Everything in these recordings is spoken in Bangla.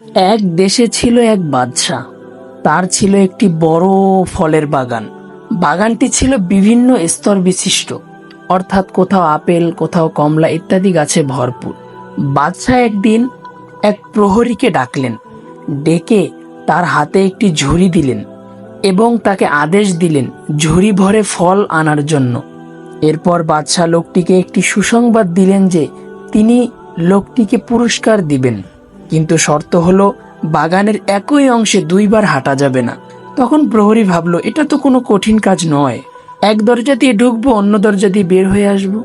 এক দেশে ছিল এক বাদশা। তার ছিল একটি বড় ফলের বাগান। বাগানটি ছিল বিভিন্ন স্তর বিশিষ্ট, অর্থাৎ কোথাও আপেল, কোথাও কমলা ইত্যাদি গাছে ভরপুর। বাদশাহ একদিন এক প্রহরীকে ডাকলেন, ডেকে তার হাতে একটি ঝুড়ি দিলেন এবং তাকে আদেশ দিলেন ঝুড়ি ভরে ফল আনার জন্য। এরপর বাদশাহ লোকটিকে একটি সুসংবাদ দিলেন যে তিনি লোকটিকে পুরস্কার দিবেন, কিন্তু শর্ত হলো বাগানের একই অংশে দুইবার হাঁটা যাবে না। তখন প্রহরী ভাবলো, এটা তো কোনো কঠিন কাজ নয়, এক দরজা দিয়ে ঢুকবো, অন্য দরজা দিয়ে বের হয়ে আসবো।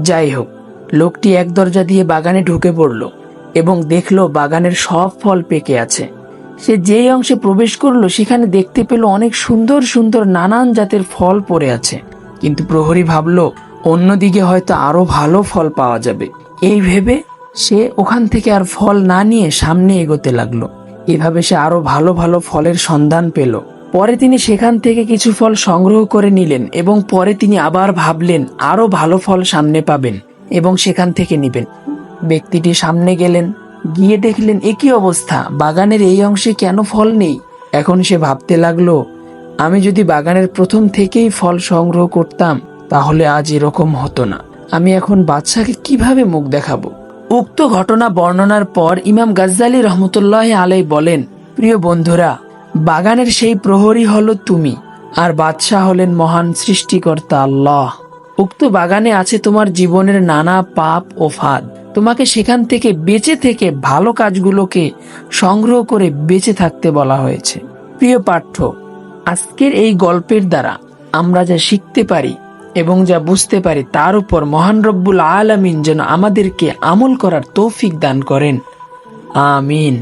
যাই হোক, লোকটি এক দরজা দিয়ে বাগানে ঢুকে পড়ল এবং দেখলো বাগানের সব ফল পেকে আছে। সে যেই অংশে প্রবেশ করলো সেখানে দেখতে পেল অনেক সুন্দর সুন্দর নানান জাতের ফল পড়ে আছে। কিন্তু প্রহরী ভাবলো অন্যদিকে হয়তো আরো ভালো ফল পাওয়া যাবে। এই ভেবে সে ওখান থেকে আর ফল না নিয়ে সামনে এগোতে লাগলো। এভাবে সে আরো ভালো ভালো ফলের সন্ধান পেল। পরে তিনি সেখান থেকে কিছু ফল সংগ্রহ করে নিলেন এবং পরে তিনি আবার ভাবলেন আরো ভালো ফল সামনে পাবেন এবং সেখান থেকে নিবেন। ব্যক্তিটি সামনে গেলেন, গিয়ে দেখলেন একই অবস্থা, বাগানের এই অংশে কেন ফল নেই। এখন সে ভাবতে লাগলো, আমি যদি বাগানের প্রথম থেকেই ফল সংগ্রহ করতাম তাহলে আজ এরকম হতো না। আমি এখন বাদশাকে কিভাবে মুখ দেখাবো? উক্ত ঘটনা বর্ণনার পর ইমাম গাজ্জালী রহমতুল্লাহ আলাই বলেন, প্রিয় বন্ধুরা, বাগানের সেই প্রহরী হলো তুমি, আর বাদশাহ হলেন মহান সৃষ্টিকর্তা আল্লাহ। উক্ত বাগানে আছে তোমার জীবনের নানা পাপ ও ফাঁদ। তোমাকে সেখান থেকে বেঁচে থেকে ভালো কাজগুলোকে সংগ্রহ করে বেঁচে থাকতে বলা হয়েছে। প্রিয় পাঠ্য, আজকের এই গল্পের দ্বারা আমরা যা শিখতে পারি এবং যা বুঝতে পারি তার উপর মহান রব্বুল আলামিন যেন আমাদেরকে আমল করার তৌফিক দান করেন। আমিন।